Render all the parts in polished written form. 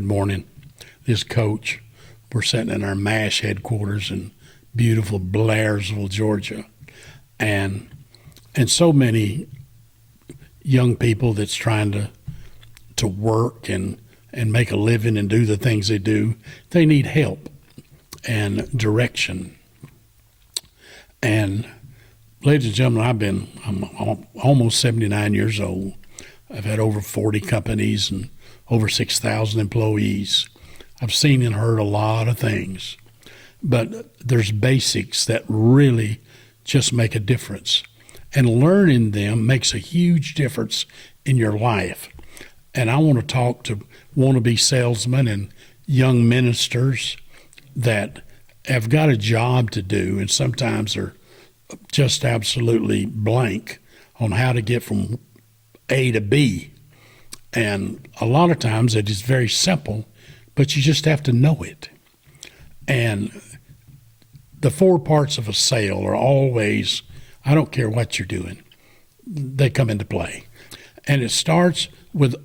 morning, this coach, we're sitting in our M.A.S.H headquarters in beautiful Blairsville, Georgia, and so many young people that's trying to work and make a living and do the things they do, they need help and direction. And ladies and gentlemen, I'm almost 79 years old. I've had over 40 companies and over 6,000 employees. I've seen and heard a lot of things, but there's basics that really just make a difference. And learning them makes a huge difference in your life. And I want to talk to wannabe salesmen and young ministers that have got a job to do and sometimes are just absolutely blank on how to get from A to B. And a lot of times it is very simple, but you just have to know it. And the 4 parts of a sale are always, I don't care what you're doing, they come into play. And it starts with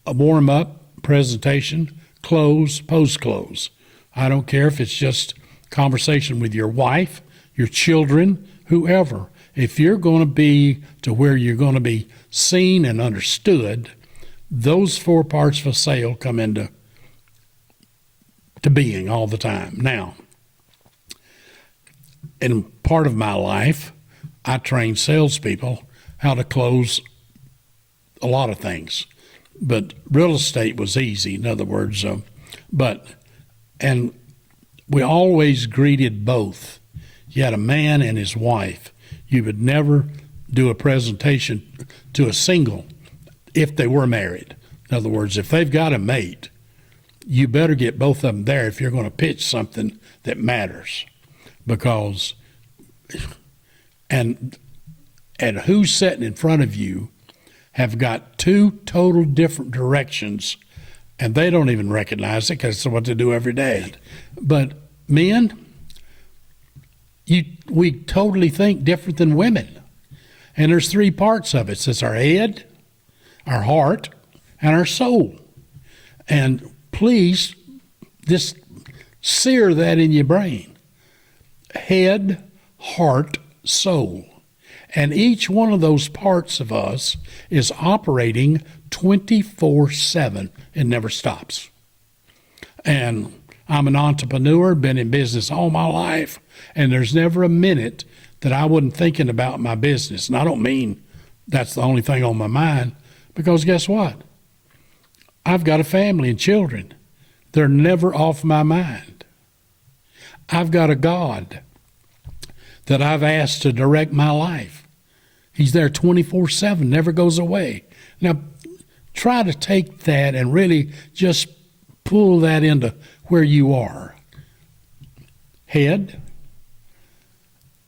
a warm-up, presentation, close, post-close. I don't care if it's just conversation with your wife, your children, whoever. If you're going to be to where you're going to be seen and understood, those 4 parts of a sale come into being all the time. Now, in part of my life, I trained salespeople how to close a lot of things. But real estate was easy, in other words. And we always greeted both. You had a man and his wife. You would never do a presentation to a single if they were married. In other words, if they've got a mate, you better get both of them there if you're going to pitch something that matters. Because, and who's sitting in front of you have got 2 total different directions, and they don't even recognize it because it's what they do every day. But men, we totally think different than women. And there's 3 parts of it. It's our head, our heart, and our soul. And please, just sear that in your brain. Head, heart, soul. And each one of those parts of us is operating 24/7. It never stops. And I'm an entrepreneur, been in business all my life, and there's never a minute that I wasn't thinking about my business. And I don't mean that's the only thing on my mind, because guess what? I've got a family and children. They're never off my mind. I've got a God that I've asked to direct my life. He's there 24/7, never goes away. Now, try to take that and really just pull that into where you are. Head,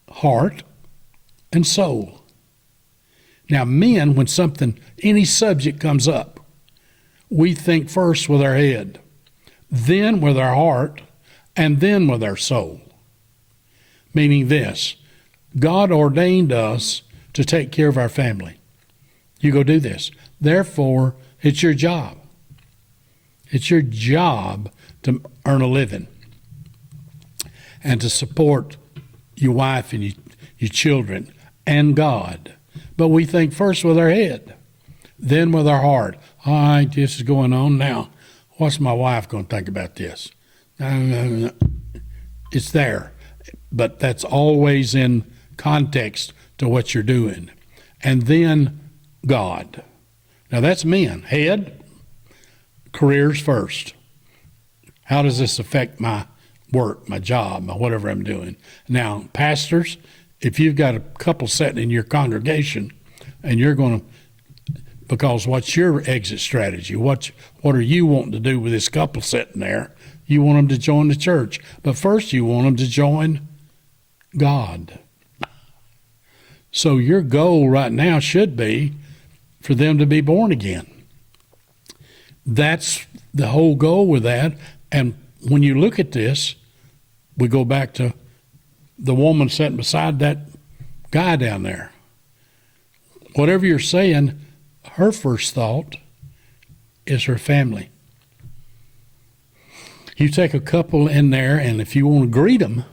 heart, and soul. Now, men, when any subject comes up, we think first with our head, then with our heart, and then with our soul. Meaning this, God ordained us to take care of our family. You go do this. Therefore, it's your job. It's your job to earn a living and to support your wife and your children and God. But we think first with our head, then with our heart. All right, this is going on now. What's my wife going to think about this? No. It's there. But that's always in context to what you're doing. And then God. Now that's men. Head, careers first. How does this affect my work, my job, my whatever I'm doing? Now, pastors, if you've got a couple sitting in your congregation and you're going to, because what's your exit strategy? What are you wanting to do with this couple sitting there? You want them to join the church. But first you want them to join God. So your goal right now should be for them to be born again. That's the whole goal with that. And when you look at this, we go back to the woman sitting beside that guy down there. Whatever you're saying, her first thought is her family. You take a couple in there, and if you want to greet them,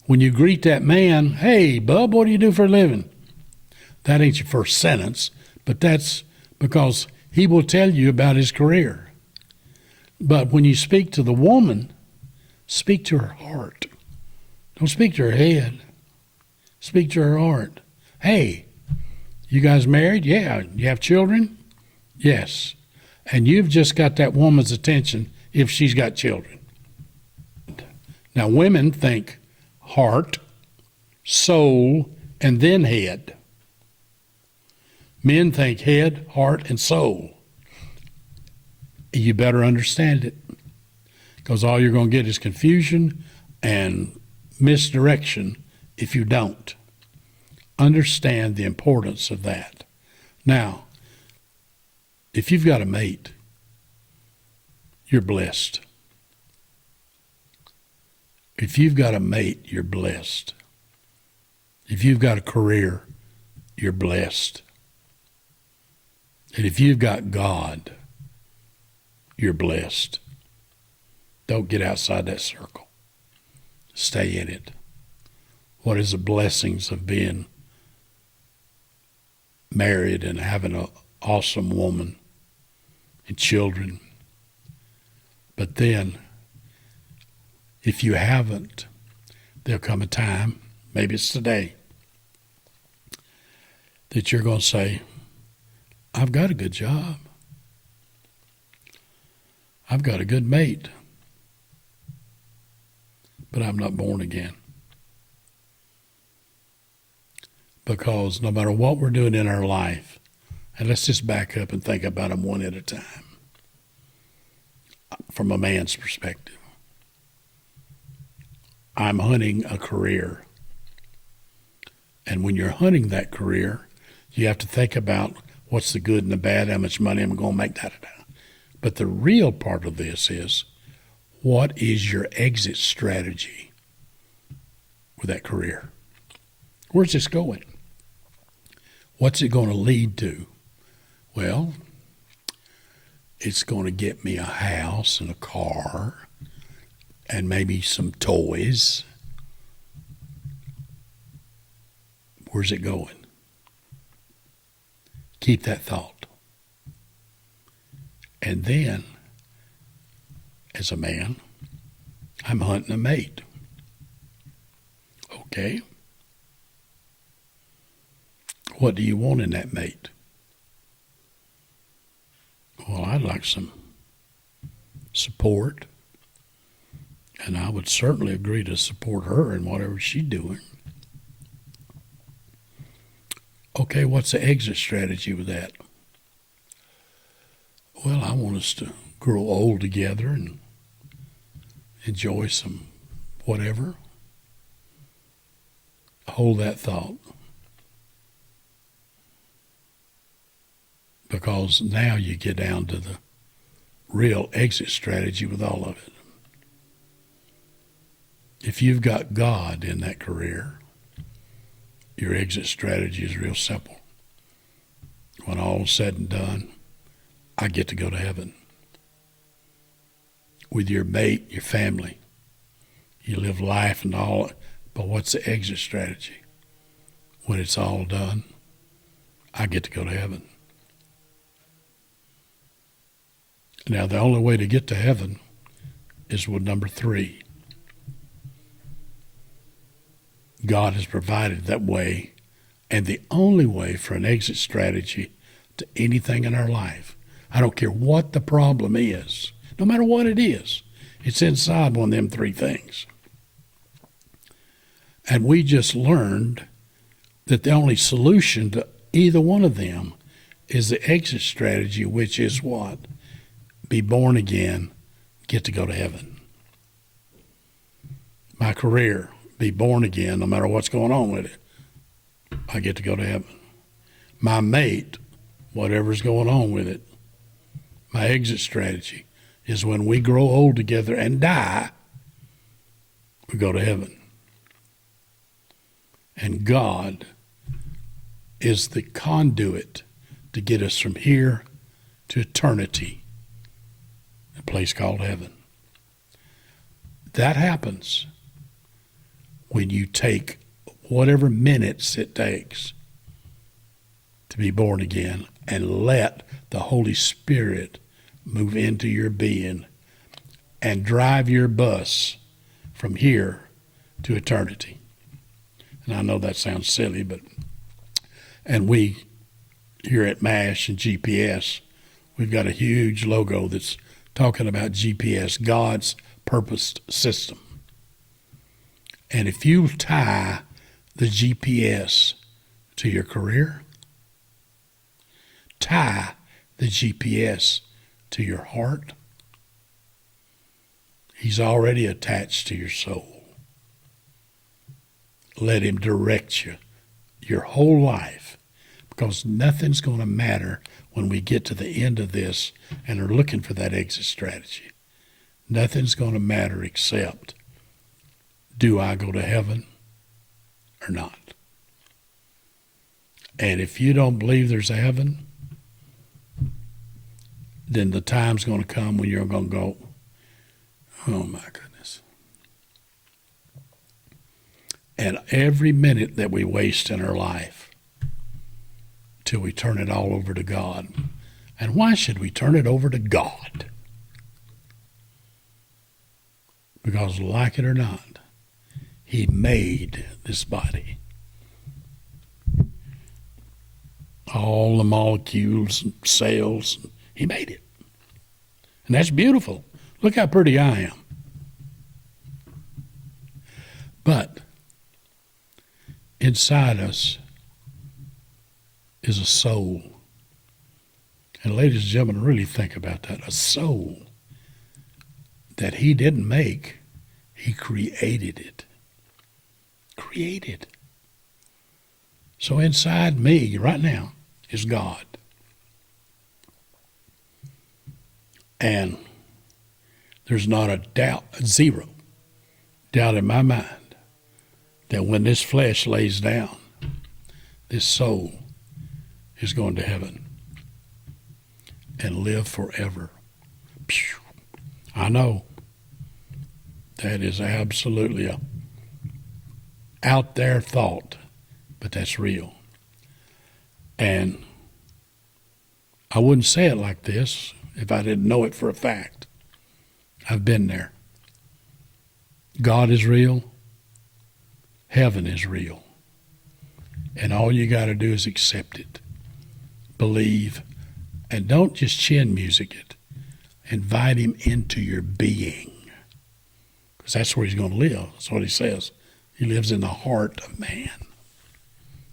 when you greet that man, hey, bub, what do you do for a living? That ain't your first sentence, but that's because he will tell you about his career. But when you speak to the woman, speak to her heart. Don't speak to her head. Speak to her heart. Hey, you guys married? Yeah. You have children? Yes. And you've just got that woman's attention if she's got children. Now, women think heart, soul, and then head. Men think head, heart, and soul. You better understand it, because all you're going to get is confusion and misdirection if you don't. Understand the importance of that. Now, if you've got a mate, you're blessed. If you've got a mate, you're blessed. If you've got a career, you're blessed. And if you've got God, you're blessed. Don't get outside that circle. Stay in it. What is the blessings of being married and having an awesome woman and children? But then, if you haven't, there'll come a time, maybe it's today, that you're going to say, I've got a good job. I've got a good mate. But I'm not born again. Because no matter what we're doing in our life, and let's just back up and think about them one at a time, from a man's perspective. I'm hunting a career. And when you're hunting that career, you have to think about what's the good and the bad, how much money I'm going to make, But the real part of this is, what is your exit strategy with that career? Where's this going? What's it going to lead to? Well, it's going to get me a house and a car and maybe some toys. Where's it going? Keep that thought. And then, as a man, I'm hunting a mate. Okay. What do you want in that mate? Well, I'd like some support, and I would certainly agree to support her in whatever she's doing. Okay, what's the exit strategy with that? Well, I want us to grow old together and enjoy some whatever. Hold that thought. Because now you get down to the real exit strategy with all of it. If you've got God in that career, your exit strategy is real simple. When all is said and done, I get to go to heaven. With your mate, your family, you live life and all, but what's the exit strategy? When it's all done, I get to go to heaven. Now, the only way to get to heaven is with number 3. God has provided that way, and the only way for an exit strategy to anything in our life. I don't care what the problem is, no matter what it is. It's inside one of them 3 things. And we just learned that the only solution to either one of them is the exit strategy, which is what? Be born again, get to go to heaven. My career, be born again, no matter what's going on with it. I get to go to heaven. My mate, whatever's going on with it, my exit strategy is when we grow old together and die, we go to heaven. And God is the conduit to get us from here to eternity, a place called heaven. That happens when you take whatever minutes it takes to be born again and let the Holy Spirit move into your being and drive your bus from here to eternity. And I know that sounds silly, and we here at M.A.S.H and GPS, we've got a huge logo that's talking about GPS, God's purposed system. And if you tie the GPS to your career, tie the GPS to your heart, He's already attached to your soul. Let Him direct you your whole life, because nothing's going to matter when we get to the end of this and are looking for that exit strategy. Nothing's going to matter except, do I go to heaven or not? And if you don't believe there's a heaven, then the time's going to come when you're going to go, oh my goodness. And every minute that we waste in our life till we turn it all over to God. And why should we turn it over to God? Because like it or not, He made this body. All the molecules and cells, He made it. And that's beautiful. Look how pretty I am. But inside us is a soul. And ladies and gentlemen, really think about that. A soul that He didn't make, He created it. Created. So inside me right now is God. And there's not a doubt, zero doubt in my mind that when this flesh lays down, this soul is going to heaven and live forever. I know that is absolutely a out there thought, but that's real. And I wouldn't say it like this if I didn't know it for a fact. I've been there. God is real. Heaven is real. And all you got to do is accept it. Believe. And don't just chin music it. Invite Him into your being. Because that's where He's going to live. That's what He says. He lives in the heart of man.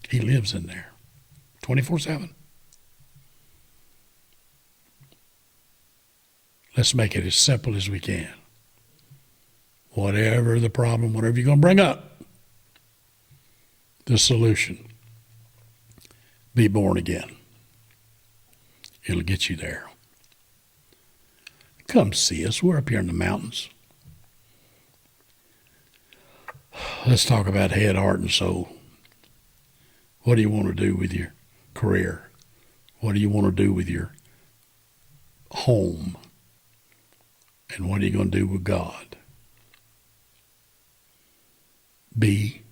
He lives in there 24/7. Let's make it as simple as we can. Whatever the problem, whatever you're going to bring up, the solution, be born again. It'll get you there. Come see us. We're up here in the mountains. Let's talk about head, heart, and soul. What do you want to do with your career? What do you want to do with your home? And what are you going to do with God? Be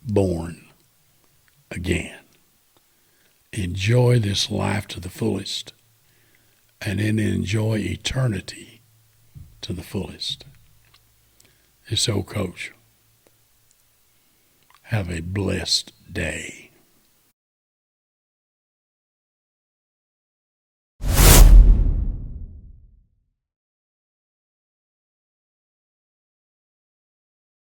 born again. Enjoy this life to the fullest, and then enjoy eternity to the fullest. This old coach. Have a blessed day.